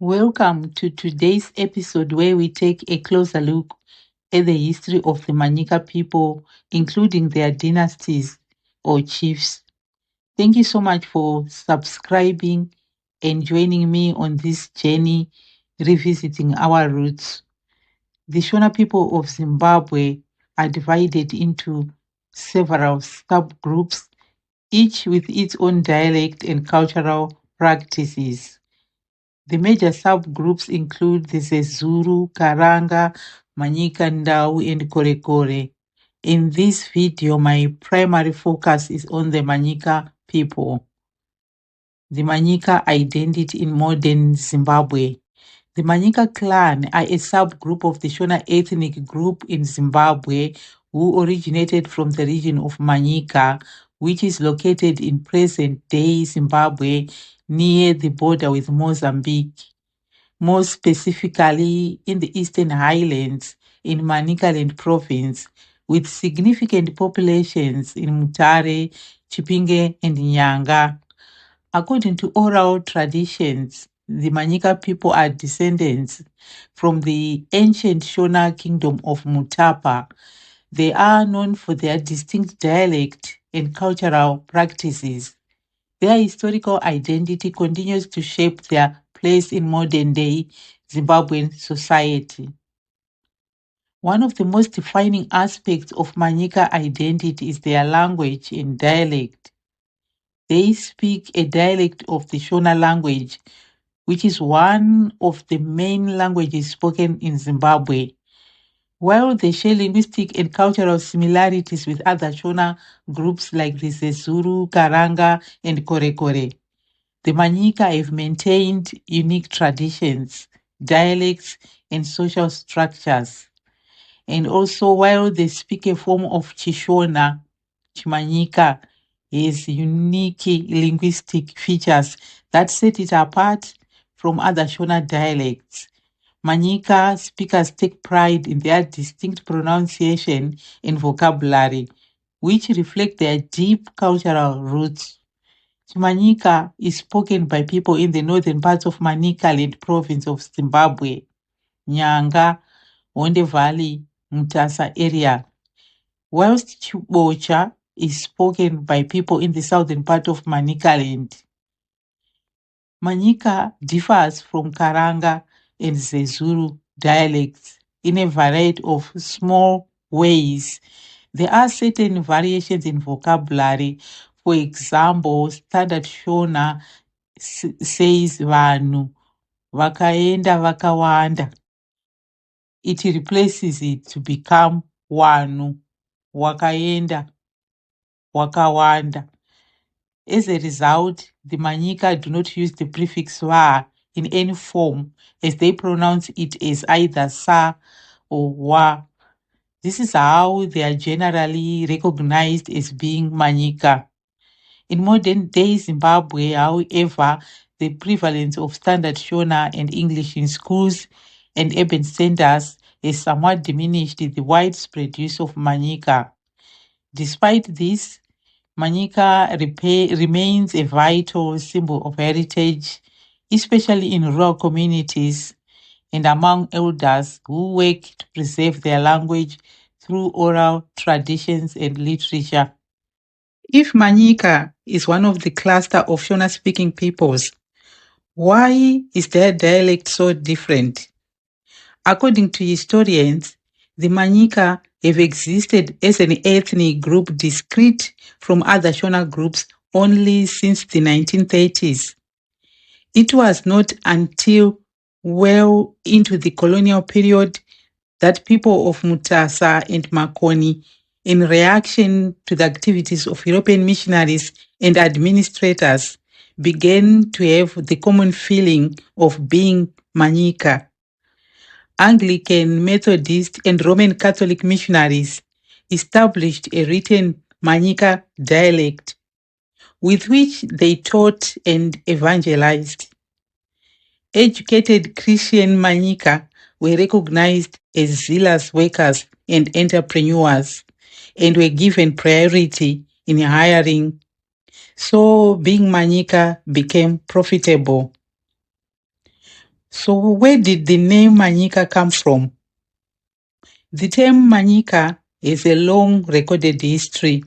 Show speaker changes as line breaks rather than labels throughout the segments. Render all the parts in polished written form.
Welcome to today's episode where we take a closer look at the history of the Manyika people, including their dynasties or chiefs. Thank you so much for subscribing and joining me on this journey revisiting our roots. The Shona people of Zimbabwe are divided into several subgroups, each with its own dialect and cultural practices. The major subgroups include the Zezuru, Karanga, Manyika, Ndau, and Korekore. In this video, my primary focus is on the Manyika people, the Manyika identity in modern Zimbabwe. The Manyika clan are a subgroup of the Shona ethnic group in Zimbabwe who originated from the region of Manyika, which is located in present-day Zimbabwe near the border with Mozambique, more specifically in the Eastern Highlands in Manicaland province, with significant populations in Mutare, Chipinge, and Nyanga. According to oral traditions, the Manyika people are descendants from the ancient Shona kingdom of Mutapa. They are known for their distinct dialect and cultural practices. Their historical identity continues to shape their place in modern day Zimbabwean society. One of the most defining aspects of Manyika identity is their language and dialect. They speak a dialect of the Shona language, which is one of the main languages spoken in Zimbabwe. While they share linguistic and cultural similarities with other Shona groups like the Zezuru, Karanga, and Korekore, the Manyika have maintained unique traditions, dialects, and social structures. And also, while they speak a form of Chishona, Chimanyika has unique linguistic features that set it apart from other Shona dialects. Manyika speakers take pride in their distinct pronunciation and vocabulary, which reflect their deep cultural roots. Chimanyika is spoken by people in the northern parts of Manicaland province of Zimbabwe, Nyanga, Honde Valley, Mutasa area, whilst Chibocha is spoken by people in the southern part of Manicaland. Manyika differs from Karanga and Zezuru dialects in a variety of small ways. There are certain variations in vocabulary. For example, Standard Shona says vanhu, vakaenda vakawanda. It replaces it to become wanhu, wakaenda, wakawanda. As a result, the Manyika do not use the prefix va in any form, as they pronounce it as either sa or wa. This is how they are generally recognized as being Manyika. In modern day Zimbabwe, however, the prevalence of Standard Shona and English in schools and urban centers has somewhat diminished the widespread use of Manyika. Despite this, Manyika remains a vital symbol of heritage, especially in rural communities and among elders who work to preserve their language through oral traditions and literature. If Manyika is one of the cluster of Shona-speaking peoples, why is their dialect so different? According to historians, the Manyika have existed as an ethnic group discrete from other Shona groups only since the 1930s. It was not until well into the colonial period that people of Mutasa and Makoni, in reaction to the activities of European missionaries and administrators, began to have the common feeling of being Manyika. Anglican, Methodist, and Roman Catholic missionaries established a written Manyika dialect with which they taught and evangelized. Educated Christian Manyika were recognized as zealous workers and entrepreneurs and were given priority in hiring. So being Manyika became profitable. So where did the name Manyika come from? The term Manyika has a long recorded history.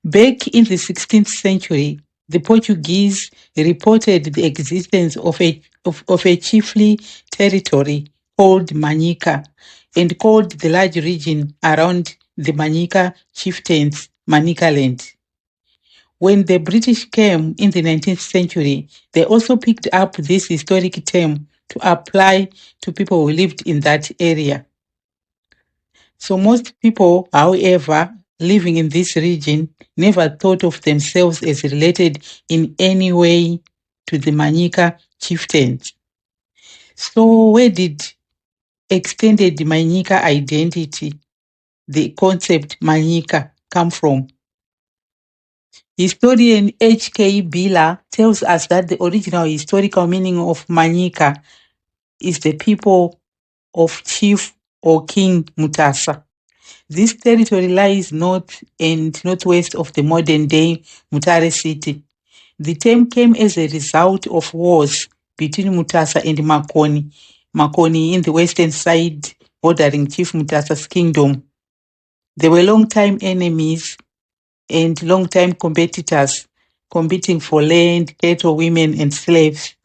Back in the 16th century, the Portuguese reported the existence of a chiefly territory called Manica and called the large region around the Manica chieftains Manicaland. When the British came in the 19th century, they also picked up this historic term to apply to people who lived in that area. So most people, however, living in this region never thought of themselves as related in any way to the Manyika chieftains. So where did extended Manyika identity, the concept Manyika, come from? Historian H.K. Bila tells us that the original historical meaning of Manyika is the people of Chief or King Mutasa. This territory lies north and northwest of the modern-day Mutare city. The term came as a result of wars between Mutasa and Makoni in the western side bordering Chief Mutasa's kingdom. They were long-time enemies and long-time competitors competing for land, cattle, women, and slaves.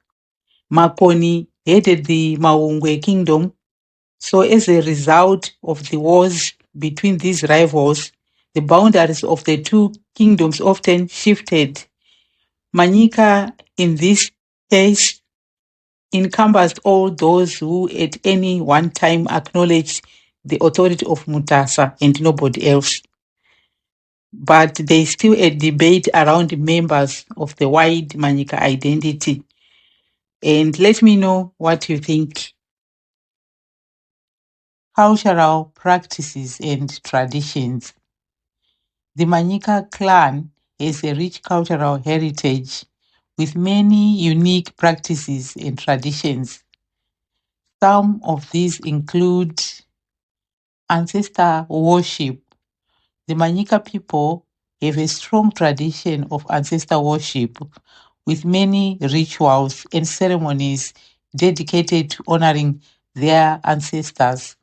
Makoni headed the Maungwe kingdom, so as a result of the wars between these rivals, the boundaries of the two kingdoms often shifted. Manyika, in this case, encompassed all those who at any one time acknowledged the authority of Mutasa and nobody else. But there is still a debate around members of the wide Manyika identity. And let me know what you think. Cultural practices and traditions. The Manyika clan has a rich cultural heritage with many unique practices and traditions. Some of these include ancestor worship. The Manyika people have a strong tradition of ancestor worship with many rituals and ceremonies dedicated to honoring their ancestors.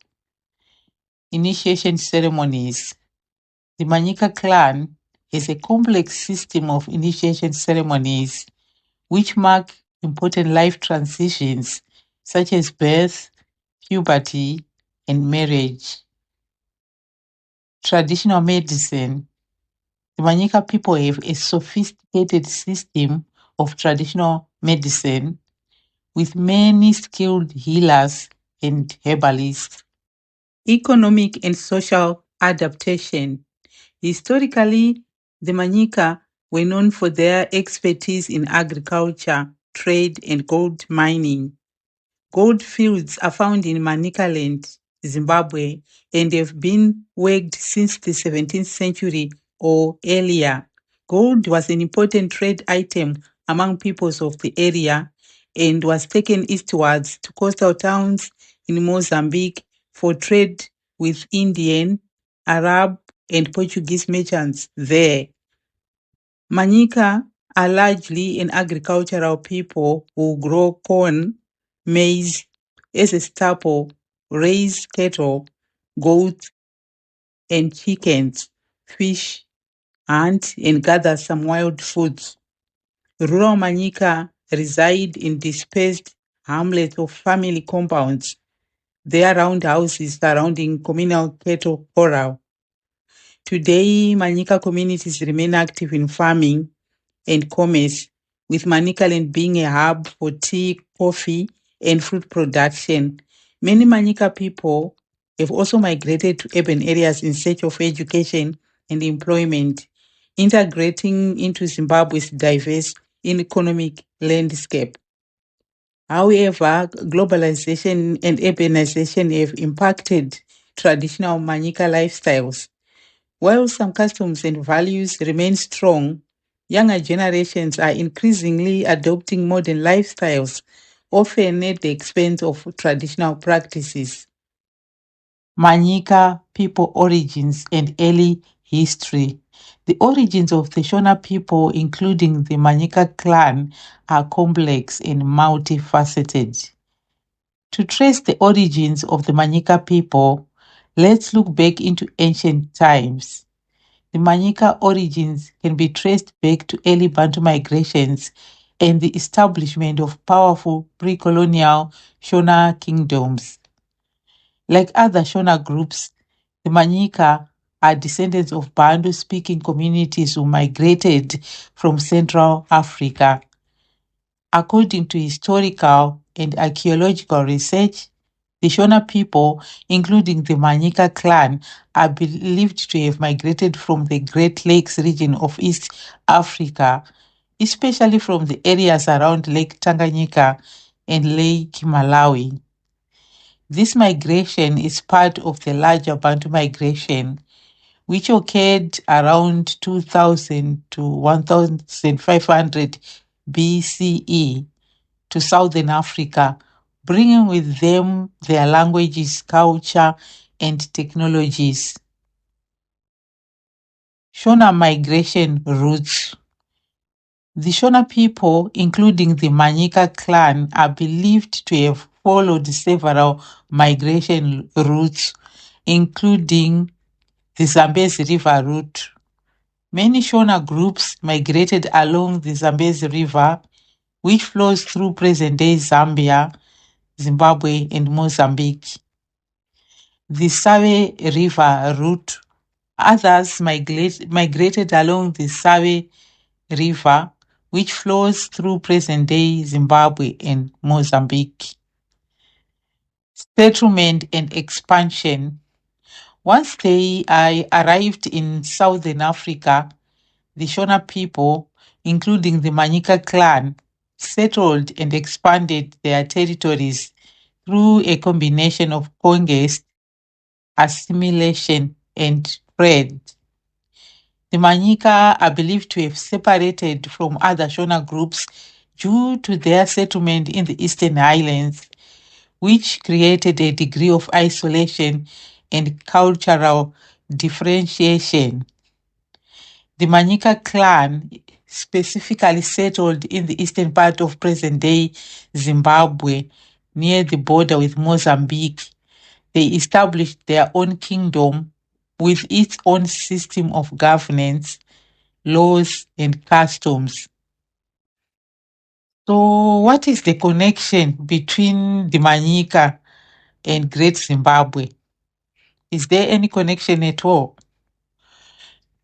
Initiation ceremonies. The Manyika clan has a complex system of initiation ceremonies which mark important life transitions such as birth, puberty, and marriage. Traditional medicine. The Manyika people have a sophisticated system of traditional medicine with many skilled healers and herbalists. Economic and social adaptation. Historically, the Manyika were known for their expertise in agriculture, trade, and gold mining. Gold fields are found in Manicaland, Zimbabwe, and have been worked since the 17th century or earlier. Gold was an important trade item among peoples of the area and was taken eastwards to coastal towns in Mozambique for trade with Indian, Arab, and Portuguese merchants there. Manyika are largely an agricultural people who grow corn, maize as a staple, raise cattle, goats, and chickens, fish, hunt, and gather some wild foods. Rural Manyika reside in dispersed hamlets of family compounds. Their roundhouses surrounding communal cattle corral. Today, Manyika communities remain active in farming and commerce, with Manicaland being a hub for tea, coffee, and fruit production. Many Manica people have also migrated to urban areas in search of education and employment, integrating into Zimbabwe's diverse economic landscape. However, globalization and urbanization have impacted traditional Manica lifestyles. While some customs and values remain strong, younger generations are increasingly adopting modern lifestyles, often at the expense of traditional practices. Manyika people origins and early history. The origins of the Shona people, including the Manyika clan, are complex and multifaceted. To trace the origins of the Manyika people, let's look back into ancient times. The Manyika origins can be traced back to early Bantu migrations and the establishment of powerful pre-colonial Shona kingdoms. Like other Shona groups, the Manyika are descendants of Bantu-speaking communities who migrated from Central Africa. According to historical and archaeological research, the Shona people, including the Manyika clan, are believed to have migrated from the Great Lakes region of East Africa, especially from the areas around Lake Tanganyika and Lake Malawi. This migration is part of the larger Bantu migration, which occurred around 2000 to 1500 BCE to Southern Africa, bringing with them their languages, culture, and technologies. Shona migration routes. The Shona people, including the Manyika clan, are believed to have followed several migration routes, including the Zambezi River route. Many Shona groups migrated along the Zambezi River, which flows through present-day Zambia, Zimbabwe, and Mozambique. The Save River route. Others migrated along the Save River, which flows through present-day Zimbabwe and Mozambique. Settlement and expansion. Once they arrived in Southern Africa, the Shona people, including the Manyika clan, settled and expanded their territories through a combination of conquest, assimilation, and trade. The Manyika are believed to have separated from other Shona groups due to their settlement in the Eastern Highlands, which created a degree of isolation and cultural differentiation. The Manyika clan specifically settled in the eastern part of present-day Zimbabwe, near the border with Mozambique. They established their own kingdom with its own system of governance, laws, and customs. So, what is the connection between the Manyika and Great Zimbabwe? Is there any connection at all?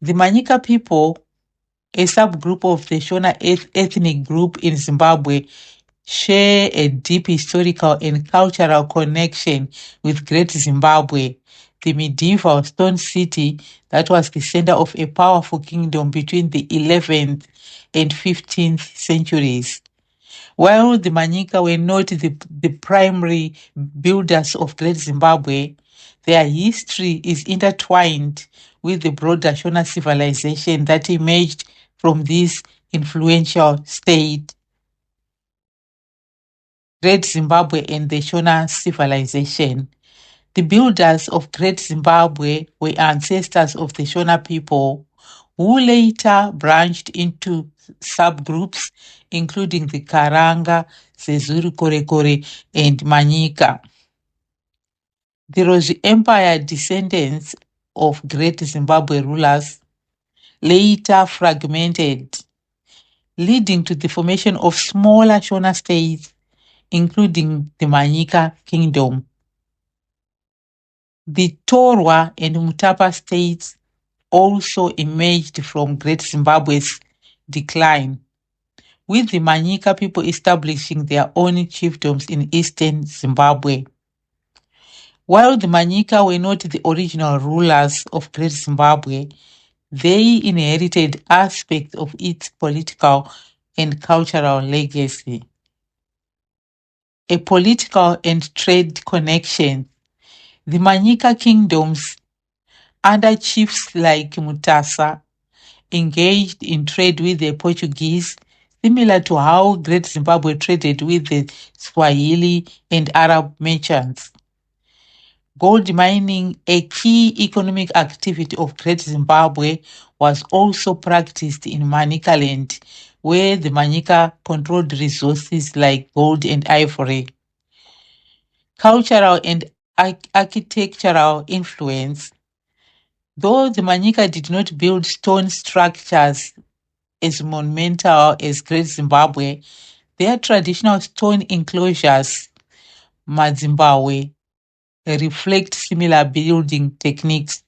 The Manyika people, a subgroup of the Shona ethnic group in Zimbabwe, share a deep historical and cultural connection with Great Zimbabwe, the medieval stone city that was the center of a powerful kingdom between the 11th and 15th centuries. While the Manyika were not the primary builders of Great Zimbabwe, their history is intertwined with the broader Shona civilization that emerged from this influential state. Great Zimbabwe and the Shona civilization. The builders of Great Zimbabwe were ancestors of the Shona people, who later branched into subgroups, including the Karanga, Zezuru Korekore, and Manyika. The Rozi Empire descendants of Great Zimbabwe rulers later fragmented, leading to the formation of smaller Shona states, including the Manyika kingdom. The Torwa and Mutapa states also emerged from Great Zimbabwe's decline, with the Manyika people establishing their own chiefdoms in eastern Zimbabwe. While the Manyika were not the original rulers of Great Zimbabwe, they inherited aspects of its political and cultural legacy. A political and trade connection. The Manyika kingdoms, under chiefs like Mutasa, engaged in trade with the Portuguese, similar to how Great Zimbabwe traded with the Swahili and Arab merchants. Gold mining, a key economic activity of Great Zimbabwe, was also practiced in Manyika land, where the Manyika controlled resources like gold and ivory. Cultural and architectural influence. Though the Manyika did not build stone structures as monumental as Great Zimbabwe, their traditional stone enclosures, Mazimbabwe, reflect similar building techniques.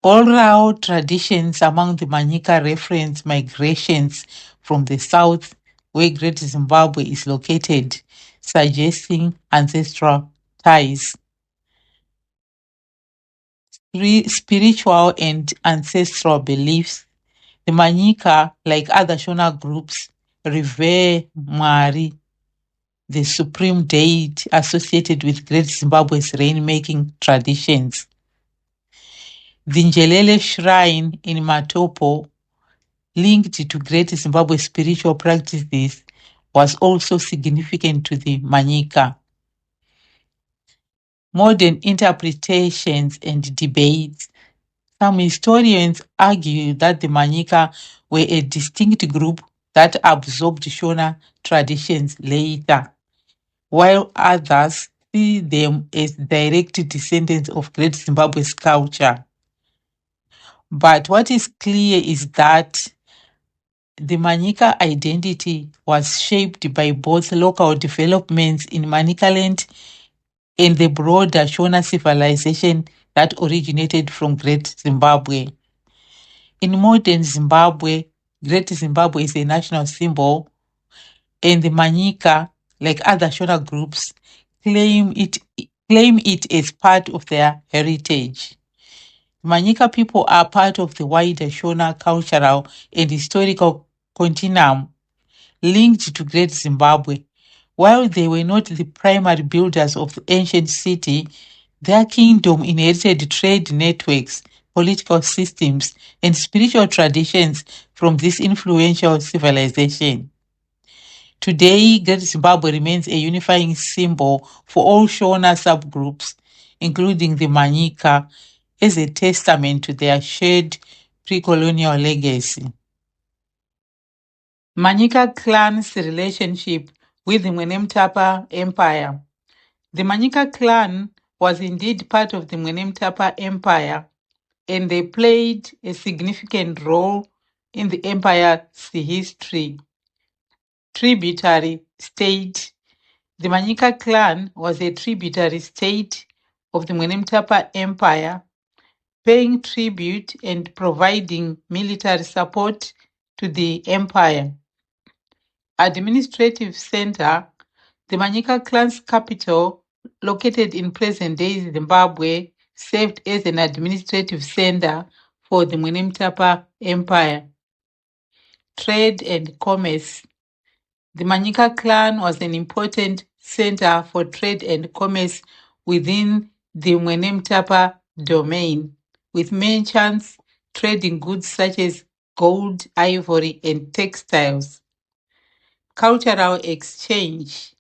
Oral traditions among the Manyika reference migrations from the south, where Great Zimbabwe is located, suggesting ancestral ties. Spiritual and ancestral beliefs. The Manyika, like other Shona groups, revere Mwari, the supreme deity associated with Great Zimbabwe's rainmaking traditions. The Njelele Shrine in Matopo, linked to Great Zimbabwe spiritual practices, was also significant to the Manyika. Modern interpretations and debates. Some historians argue that the Manyika were a distinct group that absorbed Shona traditions later, while others see them as direct descendants of Great Zimbabwe's culture. But what is clear is that the Manyika identity was shaped by both local developments in Manicaland and the broader Shona civilization that originated from Great Zimbabwe. In modern Zimbabwe, Great Zimbabwe is a national symbol, and the Manyika, like other Shona groups, claim it as part of their heritage. Manyika people are part of the wider Shona cultural and historical continuum linked to Great Zimbabwe. While they were not the primary builders of the ancient city, their kingdom inherited trade networks, political systems, and spiritual traditions from this influential civilization. Today, Great Zimbabwe remains a unifying symbol for all Shona subgroups, including the Manyika, as a testament to their shared pre-colonial legacy. Manyika clan's relationship with the Mwenemtapa Empire. The Manyika clan was indeed part of the Mwenemtapa Empire, and they played a significant role in the empire's history. Tributary state. The Manyika clan was a tributary state of the Mwenemtapa Empire, paying tribute and providing military support to the empire. Administrative center, the Manyika clan's capital, located in present-day Zimbabwe, served as an administrative center for the Mwenemtapa Empire. Trade and commerce. The Manyika clan was an important center for trade and commerce within the Mwenemtapa domain, with merchants trading goods such as gold, ivory, and textiles. Cultural exchange.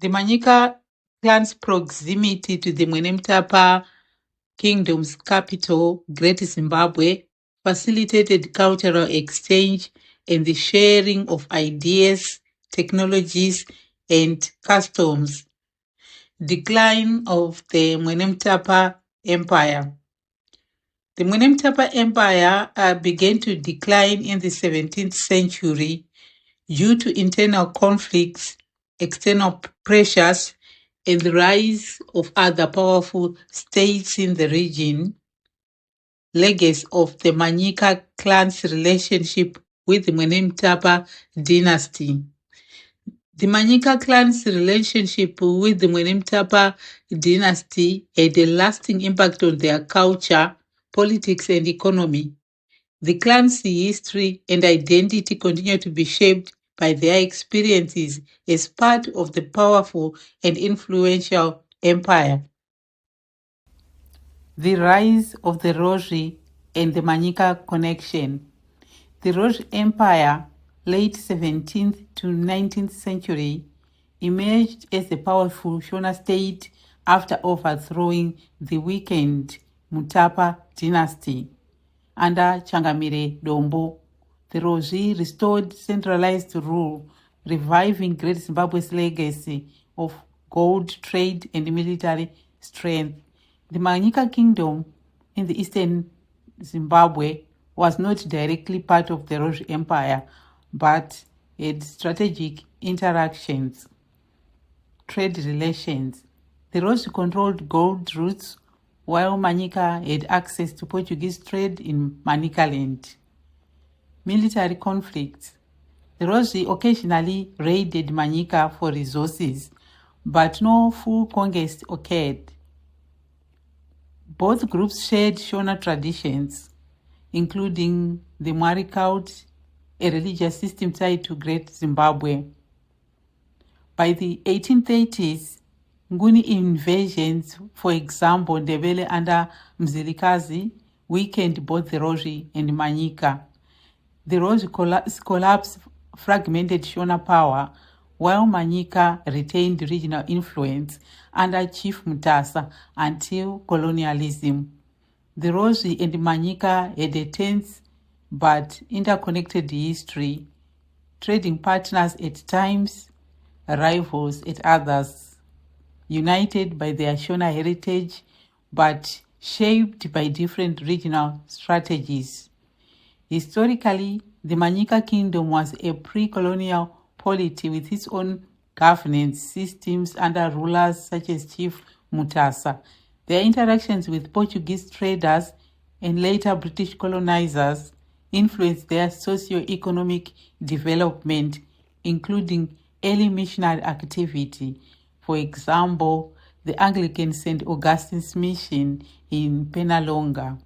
The Manyika clan's proximity to the Mwenemtapa kingdom's capital, Great Zimbabwe, facilitated cultural exchange and the sharing of ideas, technologies, and customs. Decline of the Mwenemtapa Empire. The Mwenemtapa Empire began to decline in the 17th century due to internal conflicts, external pressures, and the rise of other powerful states in the region. Legacy of the Manyika clan's relationship with the Mwenemtapa dynasty. The Manyika clan's relationship with the Mwenemtapa dynasty had a lasting impact on their culture, politics, and economy. The clan's history and identity continue to be shaped by their experiences as part of the powerful and influential empire. The rise of the Rhodri and the Manyika connection. The Rhodri Empire, late 17th to 19th century, emerged as a powerful Shona state after overthrowing the weakened Mutapa dynasty. Under Changamire Dombo, the Rhodri restored centralized rule, reviving Great Zimbabwe's legacy of gold trade and military strength. The Manyika Kingdom in the eastern Zimbabwe was not directly part of the Rhodes Empire, but had strategic interactions, trade relations. The Rhodes controlled gold routes, while Manyika had access to Portuguese trade in Manicaland. Military conflicts. The Rhodes occasionally raided Manyika for resources, but no full conquest occurred. Both groups shared Shona traditions, including the Marikaut, a religious system tied to Great Zimbabwe. By the 1830s, Nguni invasions, for example, Ndebele under Mzilikazi, weakened both the Rhodes and Manyika. The Rhodes collapse fragmented Shona power, while Manyika retained regional influence under Chief Mutasa until colonialism. The Rhodes and Manyika had a tense but interconnected history, trading partners at times, rivals at others, united by their Shona heritage but shaped by different regional strategies. Historically, the Manyika Kingdom was a pre-colonial polity with its own governance systems under rulers such as Chief Mutasa. Their interactions with Portuguese traders and later British colonizers influenced their socio-economic development, including early missionary activity. For example, the Anglican St. Augustine's Mission in Penalonga.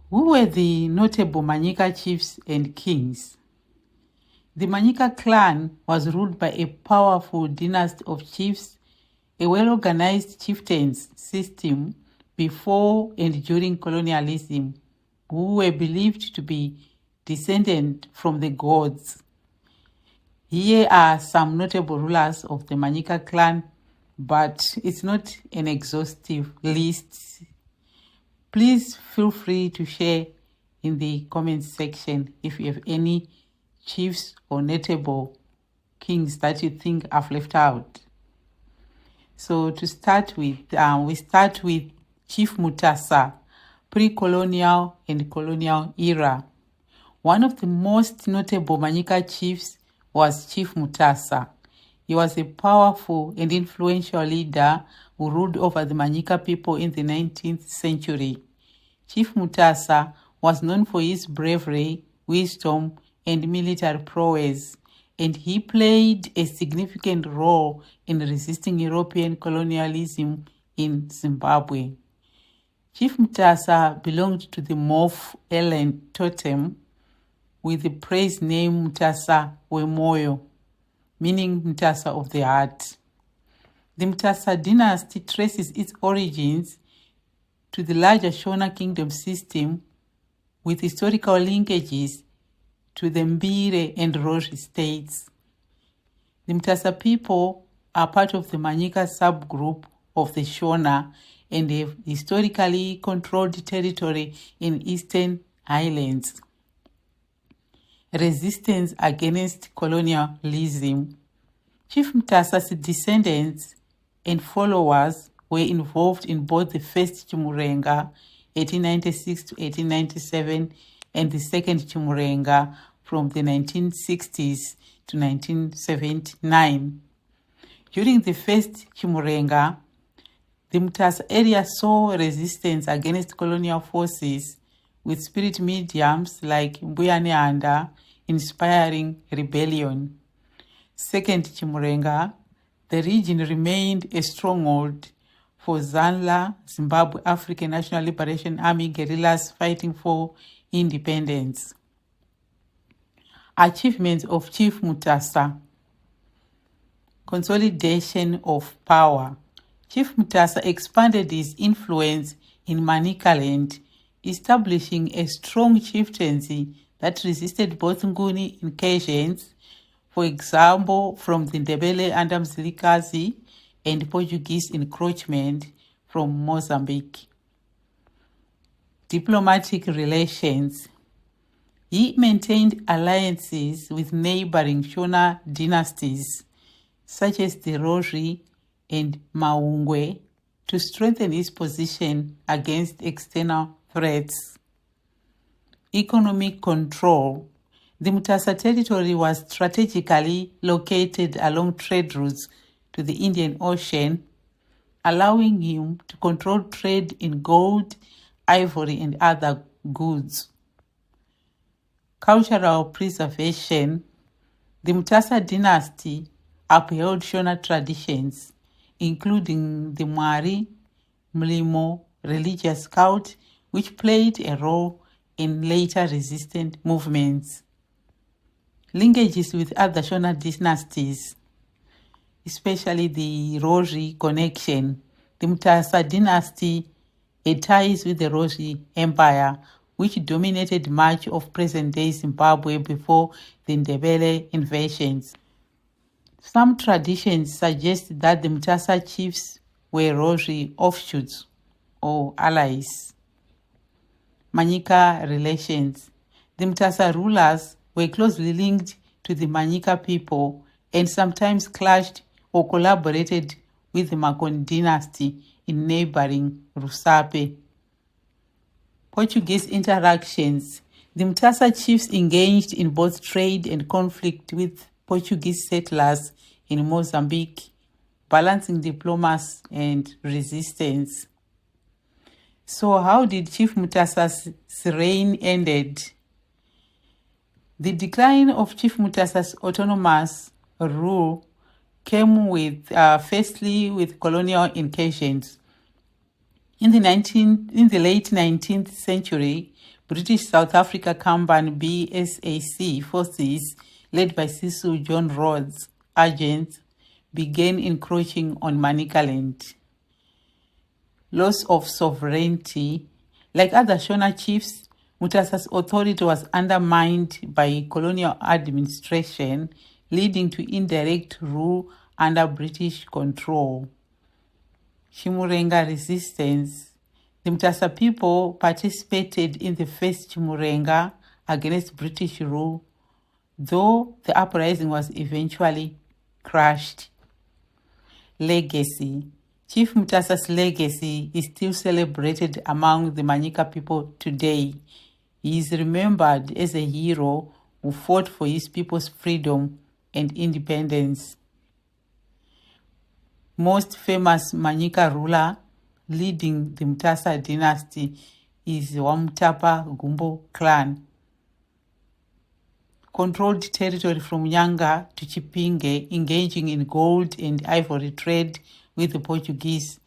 Who were the notable Manyika chiefs and kings? The Manyika clan was ruled by a powerful dynasty of chiefs, a well-organized chieftains system before and during colonialism, who were believed to be descended from the gods. Here are some notable rulers of the Manyika clan, but it's not an exhaustive list. Please feel free to share in the comments section if you have any chiefs or notable kings that you think I've left out. So to start with, we start with Chief Mutasa, pre-colonial and colonial era. One of the most notable Manyika chiefs was Chief Mutasa. He was a powerful and influential leader who ruled over the Manyika people in the 19th century. Chief Mutasa was known for his bravery, wisdom, and military prowess, and he played a significant role in resisting European colonialism in Zimbabwe. Chief Mutasa belonged to the Mof Island totem with the praise name Mutasa Wemoyo, meaning Mutasa of the heart. The Mutasa dynasty traces its origins to the larger Shona kingdom system with historical linkages to the Mbire and Rhodes states. The Mutasa people are part of the Manyika subgroup of the Shona and have historically controlled territory in Eastern Highlands. Resistance against colonialism. Chief Mutasa's descendants and followers were involved in both the first Chimurenga, 1896 to 1897, and the second Chimurenga from the 1960s to 1979. During the first Chimurenga, the Mutasa area saw resistance against colonial forces with spirit mediums like Mbuyane inspiring rebellion. Second Chimurenga, the region remained a stronghold for ZANLA, Zimbabwe African National Liberation Army guerrillas fighting for independence. Achievements of Chief Mutasa. Consolidation of power. Chief Mutasa expanded his influence in Manicaland, establishing a strong chieftaincy that resisted both Nguni incursions, for example, from the Ndebele under Mzilikazi, and Portuguese encroachment from Mozambique. Diplomatic relations. He maintained alliances with neighboring Shona dynasties, such as the Rori and Maungwe, to strengthen its position against external threats. Economic control. The Mutasa territory was strategically located along trade routes to the Indian Ocean, allowing him to control trade in gold, ivory, and other goods. Cultural preservation. The Mutasa dynasty upheld Shona traditions, including the Mwari, Mlimo religious cult, which played a role in later resistance movements. Linkages with other Shona dynasties, especially the Rori connection. The Mutasa dynasty had ties with the Rori Empire, which dominated much of present-day Zimbabwe before the Ndebele invasions. Some traditions suggest that the Mutasa chiefs were Rori offshoots or allies. Manyika relations. The Mutasa rulers were closely linked to the Manyika people and sometimes clashed or collaborated with the Makoni dynasty in neighboring Rusape. Portuguese interactions. The Mutasa chiefs engaged in both trade and conflict with Portuguese settlers in Mozambique, balancing diplomacy and resistance. So how did Chief Mutasa's reign ended? The decline of Chief Mutasa's autonomous rule came with, firstly, with colonial incursions. In the late 19th century, British South Africa Company BSAC forces, led by Cecil John Rhodes, agents, began encroaching on Manicaland. Loss of sovereignty. Like other Shona chiefs, Mutasa's authority was undermined by colonial administration, leading to indirect rule under British control. Chimurenga resistance. The Mutasa people participated in the first Chimurenga against British rule, though the uprising was eventually crushed. Legacy. Chief Mutasa's legacy is still celebrated among the Manyika people today. He is remembered as a hero who fought for his people's freedom and independence. Most famous Manyika ruler leading the Mutasa dynasty is Wamutapa Gumbo clan. Controlled territory from Nyanga to Chipinge, engaging in gold and ivory trade with the Portuguese.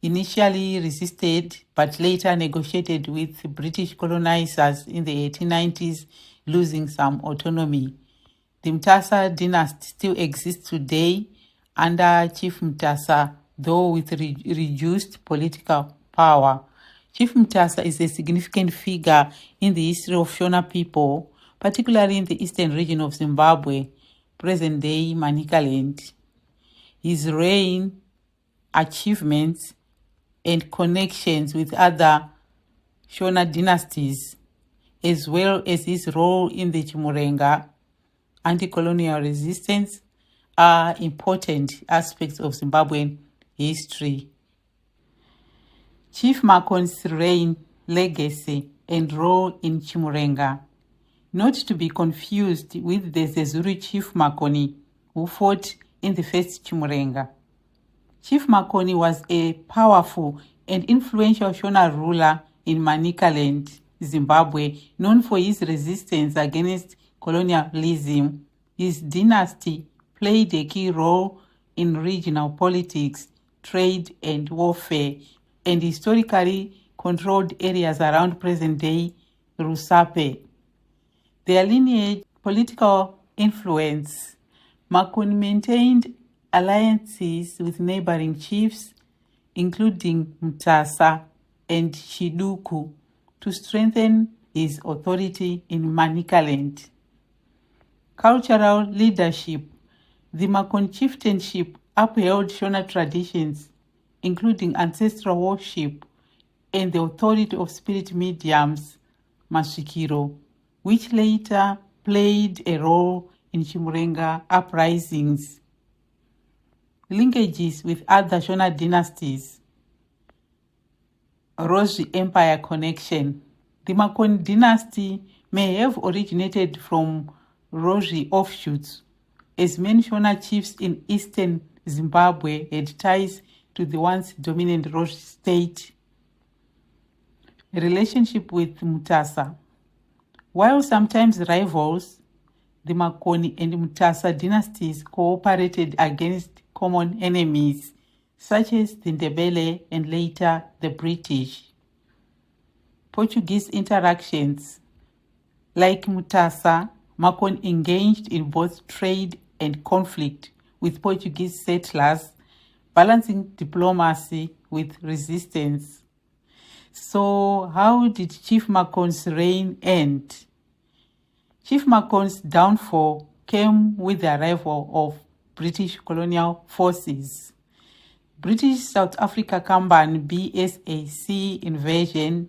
Initially resisted, but later negotiated with British colonizers in the 1890s, losing some autonomy. The Mutasa dynasty still exists today under Chief Mutasa, though with reduced political power. Chief Mutasa is a significant figure in the history of Shona people, particularly in the eastern region of Zimbabwe, present-day Manicaland. His reign, achievements, and connections with other Shona dynasties, as well as his role in the Chimurenga anti-colonial resistance, are important aspects of Zimbabwean history. Chief Makoni's reign, legacy, and role in Chimurenga, not to be confused with the Zezuru Chief Makoni, who fought in the first Chimurenga. Chief Makoni was a powerful and influential Shona ruler in Manicaland, Zimbabwe, known for his resistance against colonialism. His dynasty played a key role in regional politics, trade, and warfare, and historically controlled areas around present-day Rusape. Their lineage, political influence. Makoni maintained alliances with neighboring chiefs, including Mutasa and Chiduku, to strengthen his authority in Manicaland. Cultural leadership. The Makoni chieftainship upheld Shona traditions, including ancestral worship and the authority of spirit mediums, Masvikiro, which later played a role in Chimurenga uprisings. linkages with other Shona dynasties. Rosary Empire connection. The Makoni dynasty may have originated from Rosary offshoots, as many Shona chiefs in eastern Zimbabwe had ties to the once dominant Rosary state. Relationship with Mutasa. While sometimes rivals, the Makoni and Mutasa dynasties cooperated against common enemies, such as the Ndebele and later the British. Portuguese interactions. Like Mutasa, Makoni engaged in both trade and conflict with Portuguese settlers, balancing diplomacy with resistance. So, how did Chief Makoni's reign end? Chief Makoni's downfall came with the arrival of British colonial forces. British South Africa Company BSAC invasion.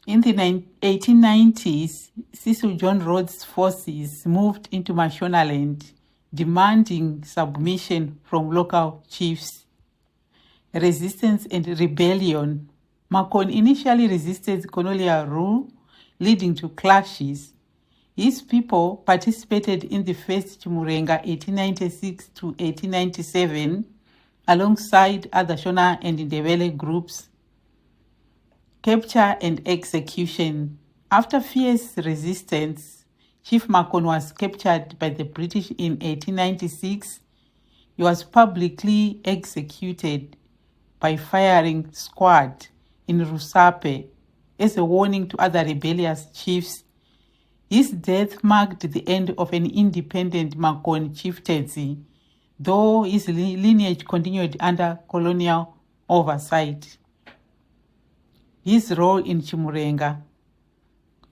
In the 1890s, Cecil John Rhodes' forces moved into Mashonaland, demanding submission from local chiefs. Resistance and rebellion. Makoni initially resisted colonial rule, leading to clashes. His people participated in the First Chimurenga 1896 to 1897 alongside other Shona and Ndebele groups. Capture and execution. After fierce resistance, Chief Makoni was captured by the British in 1896. He was publicly executed by firing squad in Rusape as a warning to other rebellious chiefs. His death marked the end of an independent Makoni chieftaincy, though his lineage continued under colonial oversight. His role in Chimurenga.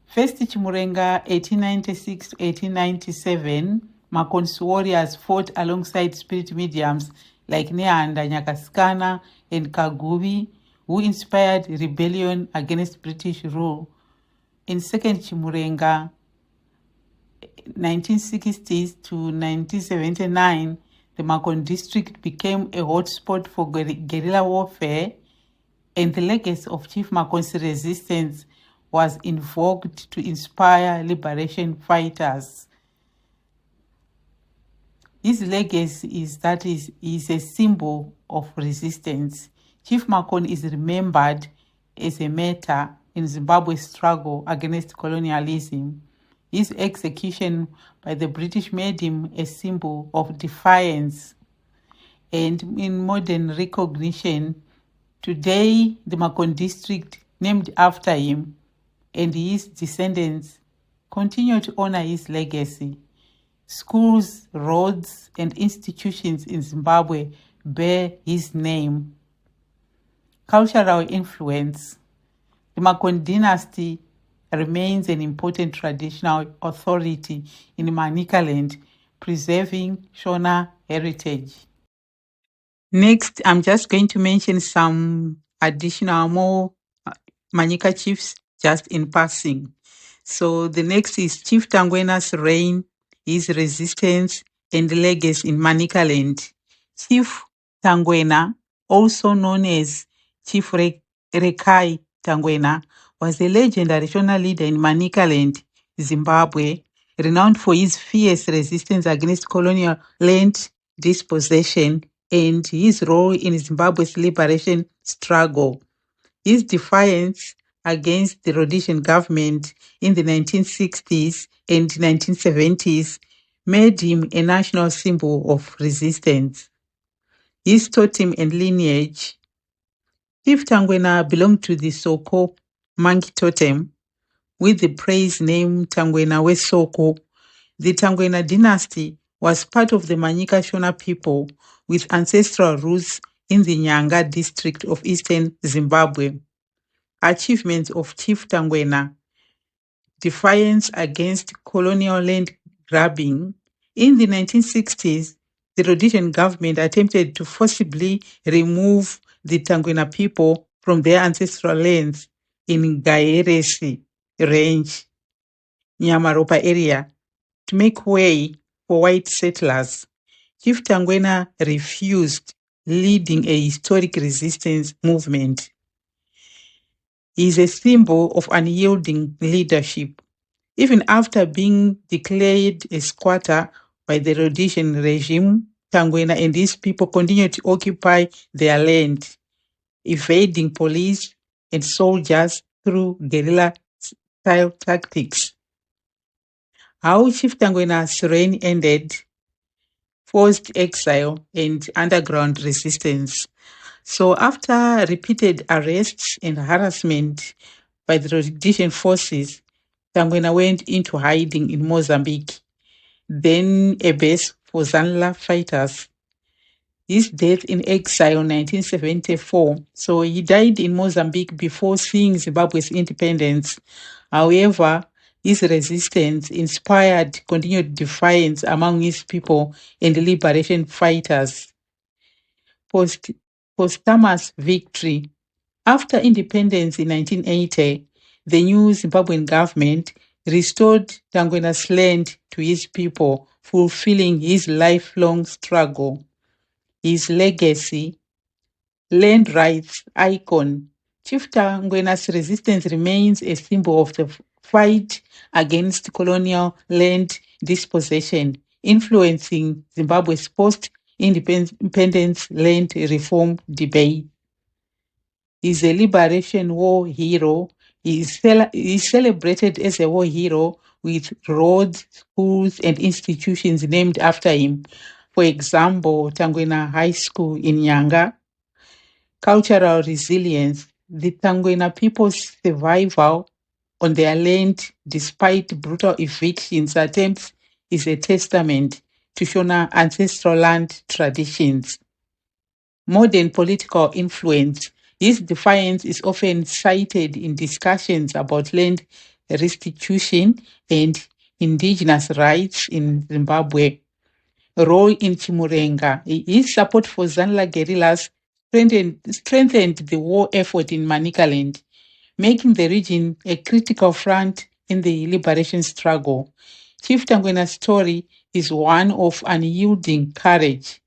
First Chimurenga 1896 to 1897, Makoni's warriors fought alongside spirit mediums like Neanda Nyakasikana and Kagubi, who inspired rebellion against British rule. In Second Chimurenga 1960s to 1979, the Makoni district became a hotspot for guerrilla warfare, and the legacy of Chief Makoni's resistance was invoked to inspire liberation fighters. His legacy is that he is a symbol of resistance. Chief Makoni is remembered as a martyr in Zimbabwe's struggle against colonialism. His execution by the British made him a symbol of defiance. And in modern recognition, today the Makoni district, named after him, and his descendants continue to honor his legacy. Schools, roads, and institutions in Zimbabwe bear his name. Cultural influence. The Makoni dynasty remains an important traditional authority in Manicaland, preserving Shona heritage. Next, I'm just going to mention some additional more Manyika chiefs just in passing. So the next is Chief Tangwena's reign, his resistance, and legacy in Manicaland. Chief Tangwena, also known as Chief Rekai Tangwena, was a legendary Shona leader in Manicaland, Zimbabwe, renowned for his fierce resistance against colonial land dispossession and his role in Zimbabwe's liberation struggle. His defiance against the Rhodesian government in the 1960s and 1970s made him a national symbol of resistance. His totem and lineage. Chief Tangwena belonged to the Soko monkey totem with the praise name Tangwena Wesoko. The Tangwena dynasty was part of the Manyika Shona people with ancestral roots in the Nyanga district of eastern Zimbabwe. Achievements of Chief Tangwena. Defiance against colonial land grabbing. In the 1960s, the Rhodesian government attempted to forcibly remove the Tangwena people from their ancestral lands in Gaeresi Range, Nyamaropa area, to make way for white settlers. Chief Tangwena refused, leading a historic resistance movement. He is a symbol of unyielding leadership. Even after being declared a squatter by the Rhodesian regime, Tangwena and his people continued to occupy their land, evading police and soldiers through guerrilla-style tactics. How Chief Tangwena's reign ended: forced exile and underground resistance. So after repeated arrests and harassment by the Rhodesian forces, Tangwena went into hiding in Mozambique, then a base for Zanla fighters. His death in exile in 1974. So he died in Mozambique before seeing Zimbabwe's independence. However, his resistance inspired continued defiance among his people and liberation fighters. Posthumous victory. After independence in 1980, the new Zimbabwean government restored Tangwena's land to his people, fulfilling his lifelong struggle. His legacy: land rights icon. Chief Tangwena's resistance remains a symbol of the fight against colonial land dispossession, influencing Zimbabwe's post-independence land reform debate. He's a liberation war hero. He's celebrated as a war hero with roads, schools, and institutions named after him. For example, Tangwena High School in Nyanga. Cultural resilience. The Tangwena people's survival on their land despite brutal evictions attempts is a testament to Shona ancestral land traditions. Modern political influence. His defiance is often cited in discussions about land restitution and indigenous rights in Zimbabwe. Role in Chimurenga. His support for Zanla guerrillas strengthened the war effort in Manicaland, making the region a critical front in the liberation struggle. Chief Tangwena's story is one of unyielding courage,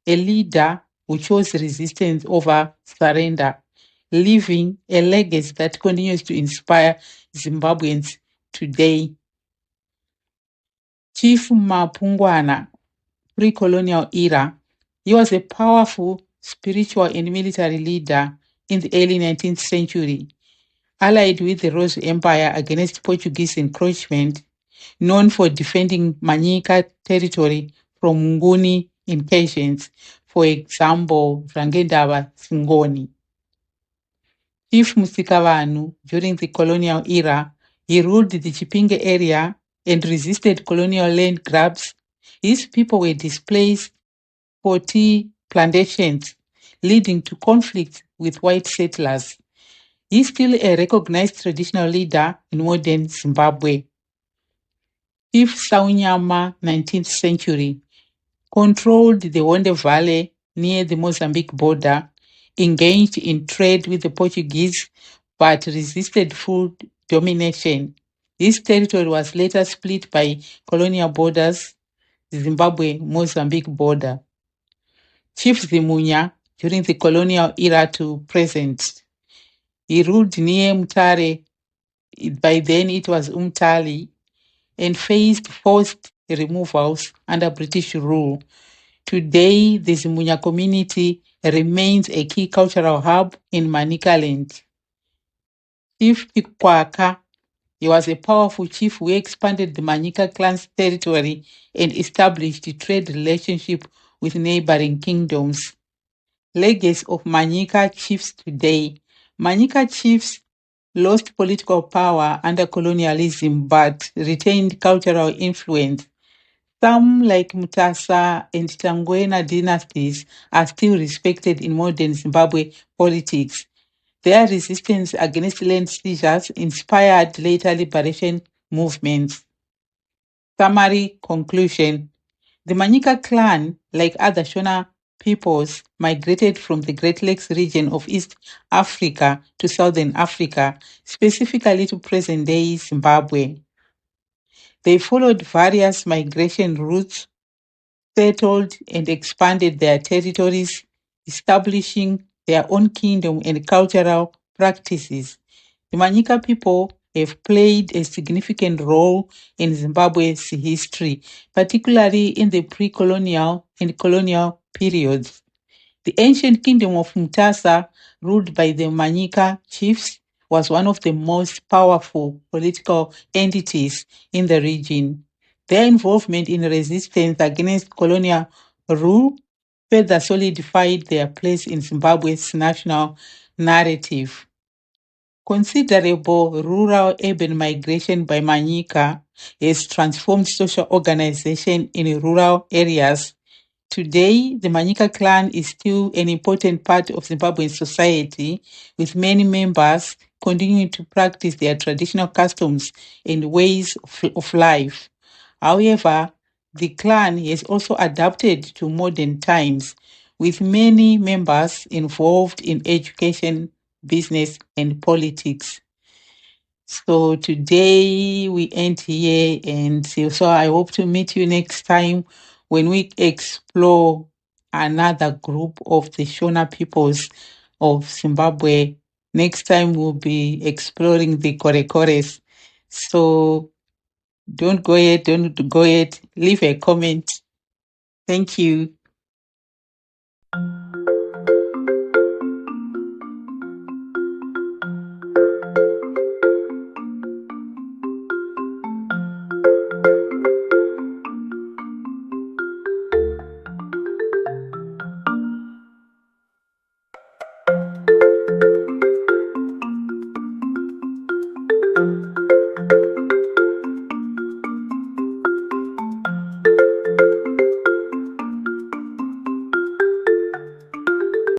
a leader who chose resistance over surrender, leaving a legacy that continues to inspire Zimbabweans today. Chief Mapungwana, pre-colonial era. He was a powerful spiritual and military leader in the early 19th century, allied with the Rose Empire against Portuguese encroachment, known for defending Manyika territory from Nguni incursions, for example, Rangendaba Singoni. Chief Musikavanhu, during the colonial era, he ruled the Chipinge area and resisted colonial land grabs. His people were displaced for tea plantations, leading to conflicts with white settlers. He's still a recognized traditional leader in modern Zimbabwe. Chief Saunyama, 19th century, controlled the Wonde Valley near the Mozambique border, engaged in trade with the Portuguese, but resisted full domination. This territory was later split by colonial borders, the Zimbabwe-Mozambique border. Chief Zimunya, during the colonial era to present, he ruled near Mutare, by then it was Umtali, and faced forced removals under British rule. Today, the Zimunya community remains a key cultural hub in Manicaland. Chief Pikwaka, he was a powerful chief who expanded the Manyika clan's territory and established a trade relationship with neighboring kingdoms. Legacy of Manyika chiefs today. Manyika chiefs lost political power under colonialism but retained cultural influence. Some, like Mutasa and Tangwena dynasties, are still respected in modern Zimbabwe politics. Their resistance against land seizures inspired later liberation movements. Summary conclusion. The Manyika clan, like other Shona peoples, migrated from the Great Lakes region of East Africa to Southern Africa, specifically to present-day Zimbabwe. They followed various migration routes settled and expanded their territories, establishing their own kingdom and cultural practices. The Manyika people have played a significant role in Zimbabwe's history, particularly in the pre-colonial and colonial periods. The ancient kingdom of Mutasa, ruled by the Manyika chiefs, was one of the most powerful political entities in the region. Their involvement in resistance against colonial rule further solidified their place in Zimbabwe's national narrative. Considerable rural-urban migration by Manyika has transformed social organization in rural areas. Today, the Manyika clan is still an important part of Zimbabwean society, with many members continuing to practice their traditional customs and ways of life. However, the clan has also adapted to modern times, with many members involved in education, business, and politics. So today we end here, and so I hope to meet you next time when we explore another group of the Shona peoples of Zimbabwe. Next time we'll be exploring the Korekores. So don't go ahead, leave a comment. Thank you.